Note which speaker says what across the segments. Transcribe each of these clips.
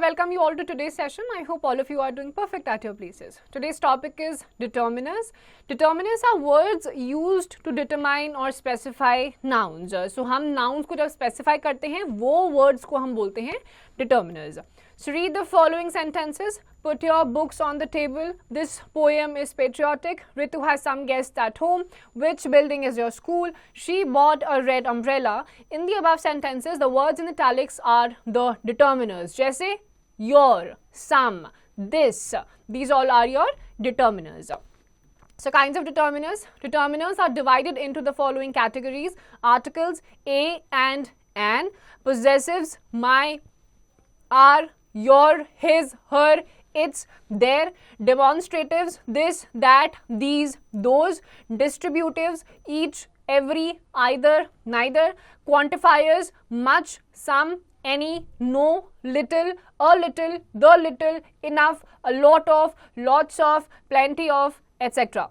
Speaker 1: welcome you all to today's session. I hope all of you are doing perfect at your places. Today's topic is determiners. Determiners are words used to determine or specify nouns. So हम nouns को जब specify करते हैं वो words को हम बोलते हैं determiners. So read the following sentences. Put your books on the table. This poem is patriotic. Ritu has some guests at home. Which building is your school? She bought a red umbrella. In the above sentences, the words in italics are the determiners. जैसे your, some, this. These all are your determiners. So kinds of determiners. Determiners are divided into the following categories. Articles, a and an. Possessives, my, our, your, his, her, its, their. Demonstratives, this, that, these, those. Distributives, each, every, either, neither. Quantifiers, much, some, any, no, little, a little, the little, enough, a lot of, lots of, plenty of, etc.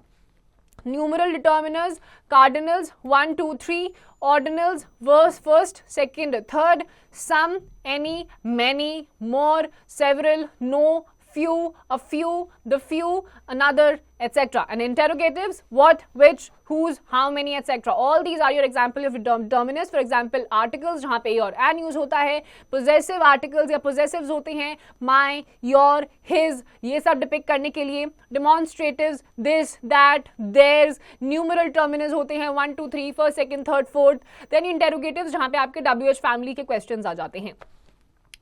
Speaker 1: Numeral determiners, cardinals 1, 2, 3, ordinals verse first, second, third, some, any, many, more, several, no, few, a few, the few, another, etc. And interrogatives, what, which, whose, how many, etc. All these are your example of determiners. For example, articles जहाँ पे और an use होता है, possessive articles या possessives होते हैं, my, your, his, ये सब depict करने के लिए. Demonstratives, this, that, theirs. Numeral determiners होते हैं 1, 2, 3, first, second, third, fourth. Then interrogatives जहाँ पे आपके WH family के questions आ जाते हैं.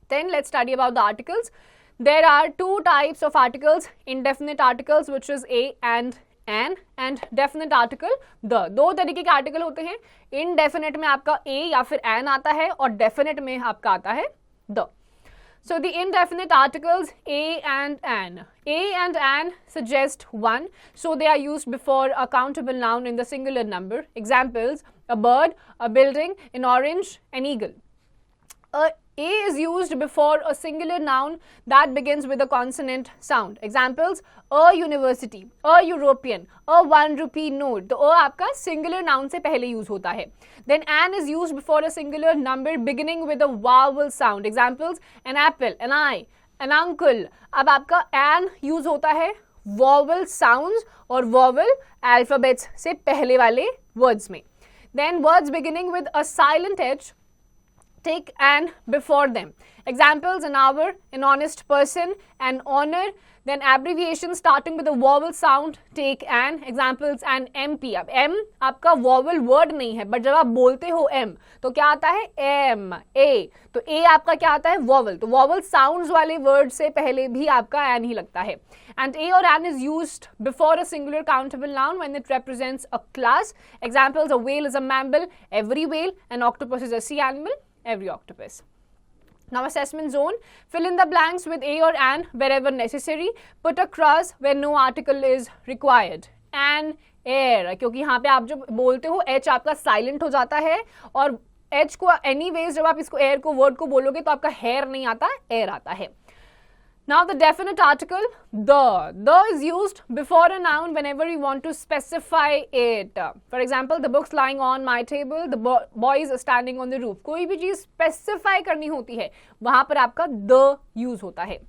Speaker 1: Then let's study about the articles. There are two types of articles, indefinite articles which is a and an, and definite article the. दो तरीके के article होते हैं. Indefinite में आपका a या फिर an आता है और definite में आपका आता है the. So the indefinite articles a and an. A and an suggest one, so they are used before a countable noun in the singular number. Examples: a bird, a building, an orange, an eagle. A is used before a singular noun that begins with a consonant sound. Examples: a university, a European, a 1 rupee note. तो a आपका singular noun से पहले use होता है. Then an is used before a singular number beginning with a vowel sound. Examples: an apple, an eye, an uncle. अब आपका an use होता है vowel sounds और vowel alphabets से पहले वाले words में. Then words beginning with a silent H take an before them. Examples: an hour, an honest person, an honor. Then abbreviations starting with a vowel sound take an. Examples: an MP. अब M आपका vowel word नहीं है, but जब आप बोलते हो M तो क्या आता है M, A. तो A आपका क्या आता है vowel. तो vowel sounds वाले word से पहले भी आपका an ही लगता है. And a or an is used before a singular countable noun when it represents a class. Examples: a whale is a mammal, every whale. An octopus is a sea animal, every octopus. Now assessment zone. Fill in the blanks with a or an wherever necessary. Put a cross where no article is required. An, air. क्योंकि यहाँ पे आप जब बोलते हो h आपका silent हो जाता है और h को anyways जब आप इसको air को word को बोलोगे तो आपका hair नहीं आता, air आता है. Now the definite article, the. The is used before a noun whenever you want to specify it. For example, the books lying on my table, the boys standing on the roof. कोई भी चीज specify करनी होती है, वहाँ पर आपका the use होता है.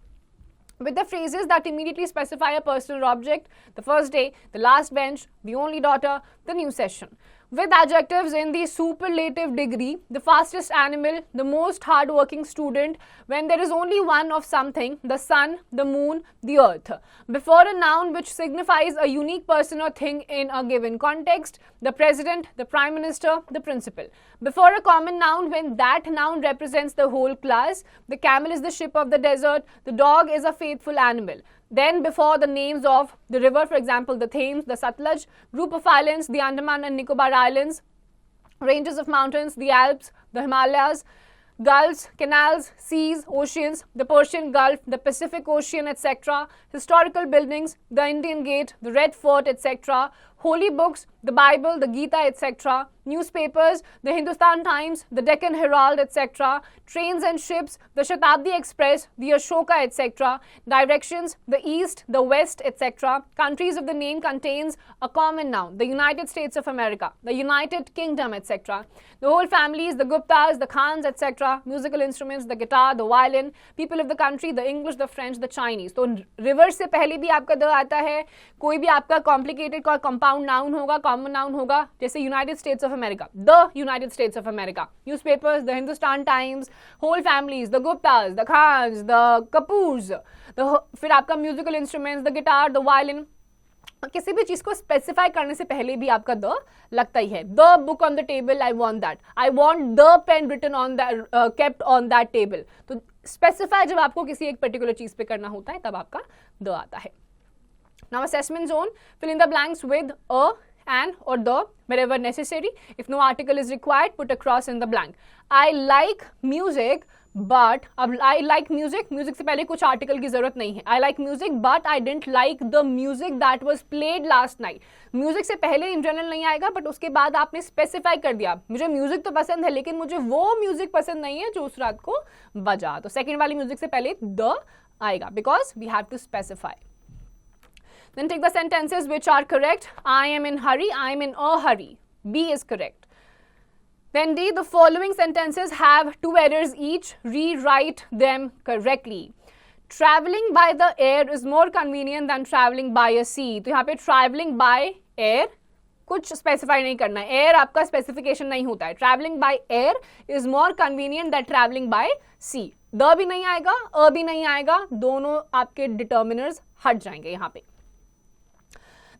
Speaker 1: With the phrases that immediately specify a person or object: the first day, the last bench, the only daughter, the new session. With adjectives in the superlative degree: the fastest animal, the most hard-working student, when there is only one of something: the sun, the moon, the earth. Before a noun which signifies a unique person or thing in a given context: the president, the prime minister, the principal. Before a common noun when that noun represents the whole class: the camel is the ship of the desert, the dog is a faithful animal. Then before the names of the river, for example, the Thames, the Satluj, group of islands, the Andaman and Nicobar Islands, ranges of mountains, the Alps, the Himalayas, gulfs, canals, seas, oceans, the Persian Gulf, the Pacific Ocean, etc., historical buildings, the Indian Gate, the Red Fort, etc., holy books, the Bible, the Gita, etc. Newspapers, the Hindustan Times, the Deccan Herald, etc. Trains and ships, the Shatabdi Express, the Ashoka, etc. Directions, the East, the West, etc. Countries of the name contains a common noun, the United States of America, the United Kingdom, etc. The whole families, the Guptas, the Khans, etc. Musical instruments, the guitar, the violin. People of the country, the English, the French, the Chinese. तो reverse से पहले भी आपका the आता है. कोई भी आपका कॉम्प्लिकेटेड का कंपाउंड नाउन होगा, कॉमन नाउन होगा, जैसे United States of America, the United States of America. Newspapers, the Hindustan Times, whole families, the Guptas, the Khans, the Kapoors. फिर आपका musical instruments, the guitar, the violin. किसी भी चीज को स्पेसिफाई करने से पहले भी आपका द लगता ही है. The book on the table, I want that. I want the pen written on that, kept on that table. तो स्पेसिफाई जब आपको किसी एक पर्टिकुलर चीज पे करना होता है तब आपका द आता है. Now assessment zone, fill in the blanks with a, an or the wherever necessary. If no article is required, put a cross in the blank. I like music but अब I like music, म्यूजिक से पहले कुछ article की जरूरत नहीं है. I like music but I didn't like the music that was played last night. Music से पहले इन जनरल नहीं आएगा, बट उसके बाद आपने स्पेसिफाई कर दिया मुझे म्यूजिक तो पसंद है लेकिन मुझे वो म्यूजिक पसंद नहीं है जो उस रात को बजा. तो सेकेंड वाली म्यूजिक से पहले द आएगा because we have to specify. Then take the sentences which are correct. I am in hurry. I am in a hurry. B is correct. Then D, the following sentences have 2 errors each. Rewrite them correctly. Traveling by the air is more convenient than traveling by a sea. तो यहाँ पे traveling by air कुछ specify नहीं करना है. Air आपका specification नहीं होता है. Traveling by air is more convenient than traveling by sea. The भी नहीं आएगा, अ भी नहीं आएगा, दोनों आपके determiners हट जाएंगे यहाँ पे.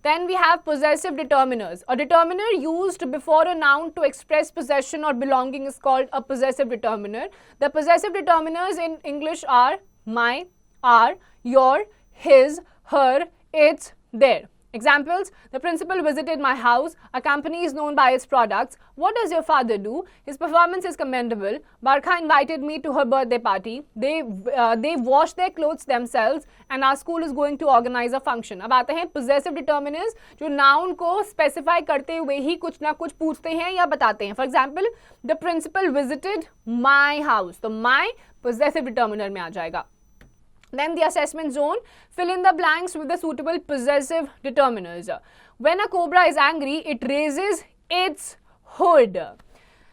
Speaker 1: Then we have possessive determiners. A determiner used before a noun to express possession or belonging is called a possessive determiner. The possessive determiners in English are my, are, your, his, her, its, their. Examples: the principal visited my house. A company is known by its products. What does your father do? His performance is commendable. Barkha invited me to her birthday party. They wash their clothes themselves and our school is going to organize a function. अब आते हैं possessive determiners जो noun को specify करते हुए ही कुछ ना कुछ पूछते हैं या बताते हैं. For example, the principal visited my house. तो my possessive determiner में आ जाएगा. Then the assessment zone, fill in the blanks with the suitable possessive determiners. When a cobra is angry, it raises its hood.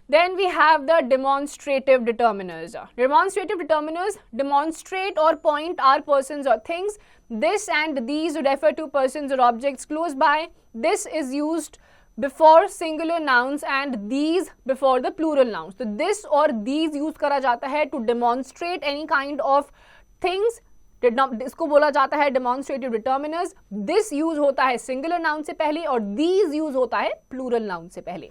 Speaker 1: Then we have the demonstrative determiners. Demonstrative determiners demonstrate or point are persons or things. This and these refer to persons or objects close by. This is used before singular nouns and these before the plural nouns. So this or these use करा जाता है to demonstrate any kind of things. इसको बोला जाता है demonstrative determiners. This use होता है singular noun से पहले और दीज यूज होता है प्लूरल नाउन से पहले.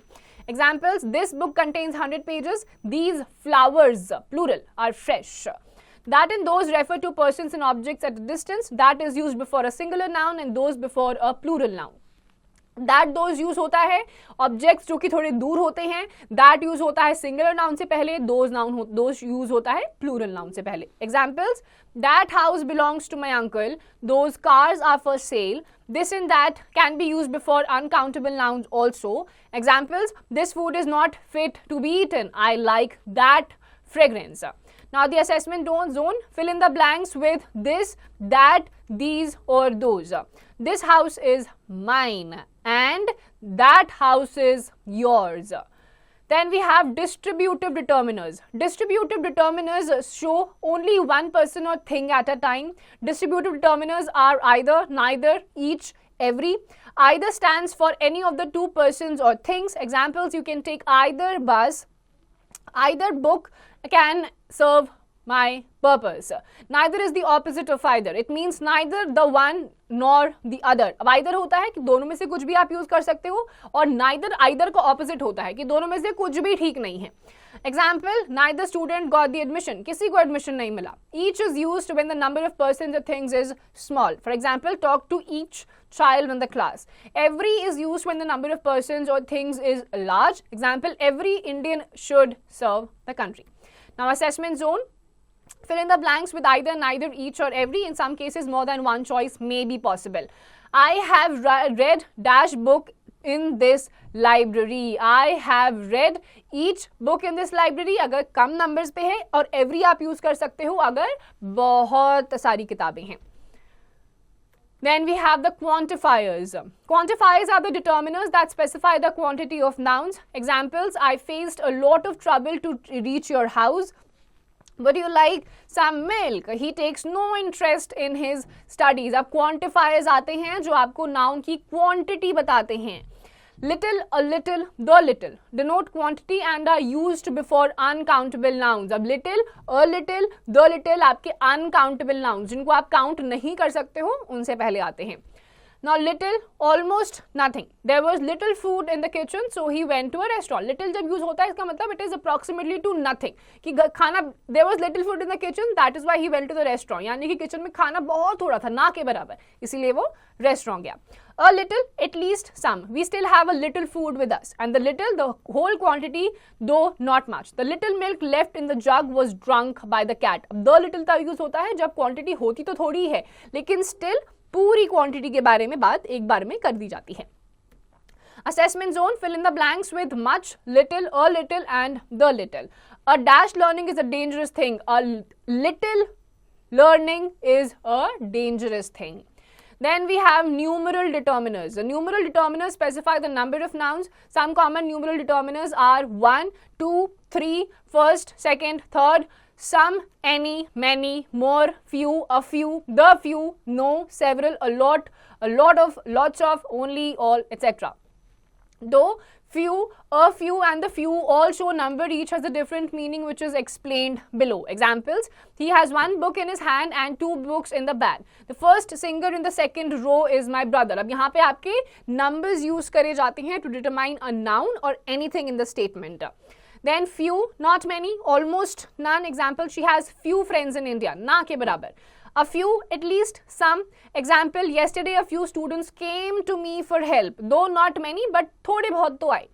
Speaker 1: Examples: this book contains 100 pages. These flowers plural are fresh. That and those refer to persons and objects at a distance. That is used before a singular noun and those before a plural noun. That those use होता है objects जो कि थोड़े दूर होते हैं. That use होता है सिंगुलर नाउन से पहले. दोज यूज होता है प्लूरल नाउन से पहले. Examples: that house belongs to my uncle. Those cars are for sale. This and that can be use before uncountable nouns also. Examples: this food is not fit to be eaten. I like that fragrance. Now the assessment zone, fill in the blanks with this, that, these or those. This house is mine and that house is yours. Then we have distributive determiners. Distributive determiners show only one person or thing at a time. Distributive determiners are either, neither, each, every. Either stands for any of the 2 persons or things. Examples: you can take either bus, either book can serve my purpose. Neither is the opposite of either. It means neither the one nor the other. अब either होता है कि दोनों में से कुछ भी आप यूज कर सकते हो और neither either का opposite होता है कि दोनों में से कुछ भी ठीक नहीं है. Example: neither student got the admission. किसी को admission नहीं मिला. Each is used when the number of persons or things is small. For example, talk to each child in the class. Every is used when the number of persons or things is large. Example: every Indian should serve the country. Now assessment zone, fill in the blanks with either, neither, each or every. In some cases more than one choice may be possible. I have read dash book in this library. I have read each book in this library अगर कम numbers पे है, और every आप use कर सकते हो अगर बहुत सारी किताबें हैं. Then we have the quantifiers. Quantifiers are the determiners that specify the quantity of nouns. Examples: I faced a lot of trouble to reach your house. Would you like some milk? He takes no interest in his studies. अब quantifiers आते हैं जो आपको noun की quantity बताते हैं. Little, a little, the little denote quantity and are used before uncountable nouns. अब little, a little, the little आपके uncountable nouns जिनको आप count नहीं कर सकते हो उनसे पहले आते हैं. Now little, almost nothing. There was little food in the kitchen, so he went to a restaurant. Little जब use होता है इसका मतलब it is approximately to nothing. कि खाना there was little food in the kitchen, that is why he went to the restaurant. यानी कि kitchen में खाना बहुत थोड़ा था, ना के बराबर, इसीलिए वो restaurant गया. A little, at least some. We still have a little food with us, and the little, the whole quantity, though not much. The little milk left in the jug was drunk by the cat. अब the little तब use होता है जब quantity होती तो थोड़ी है, लेकिन still पूरी क्वांटिटी के बारे में बात एक बार में कर दी जाती है. Assessment zone, fill in the blanks with much, little, a little and the little. A dash learning is a dangerous thing. A little learning is a dangerous thing. Then we have numeral determiners. The numeral determiners specify the number of nouns. Some common numeral determiners are 1, 2, 3, first, second, third. Some, any, many, more, few, a few, the few, no, several, a lot of, lots of, only, all, etc. Though few, a few and the few all show number, each has a different meaning which is explained below. Examples: he has one book in his hand and two books in the bag. The first singer in the second row is my brother. अब यहाँ पे आपके numbers use करे जाते हैं to determine a noun or anything in the statement. Then few, not many, almost none. Example: she has few friends in India. ना के बराबर. A few, at least some. Example: yesterday a few students came to me for help. Though not many, but थोड़े बहुत तो आए.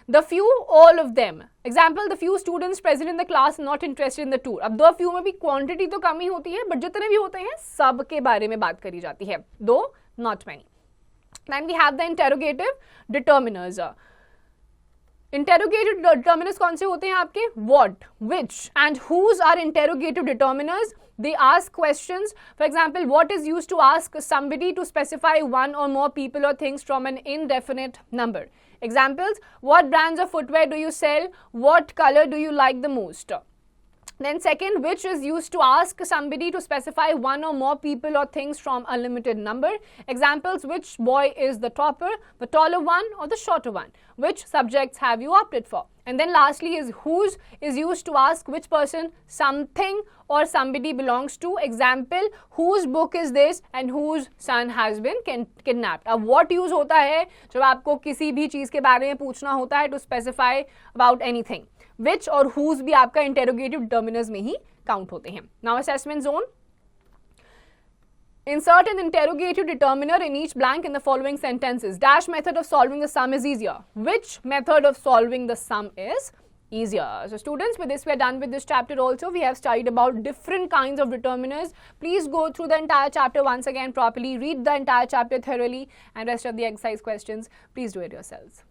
Speaker 1: The few, all of them. Example: the few students present in the class not interested in the tour. अब the few में भी quantity तो कम ही होती है, but जितने भी होते हैं सब के बारे में बात करी जाती है. Though not many. Then we have the interrogative determiners. Interrogative determiners कौन से होते हैं आपके? What, which and whose are interrogative determiners. They ask questions. For example, what is used to ask somebody to specify one or more people or things from an indefinite number. Examples: what brands of footwear do you sell? What color do you like the most? Then second, which is used to ask somebody to specify one or more people or things from a limited number. Examples: which boy is the topper, the taller one or the shorter one? Which subjects have you opted for? And then lastly is whose is used to ask which person something or somebody belongs to. Example: whose book is this and whose son has been kidnapped. अब what use होता है जब आपको किसी भी चीज़ के बारे में पूछना होता है to specify about anything. Which और whose भी आपका interrogative determiners में ही count होते हैं. Now assessment zone. Insert an interrogative determiner in each blank in the following sentences. Dash method of solving the sum is easier. Which method of solving the sum is easier? So students, with this we are done with this chapter also. We have studied about different kinds of determiners. Please go through the entire chapter once again properly. Read the entire chapter thoroughly and rest of the exercise questions, please do it yourselves.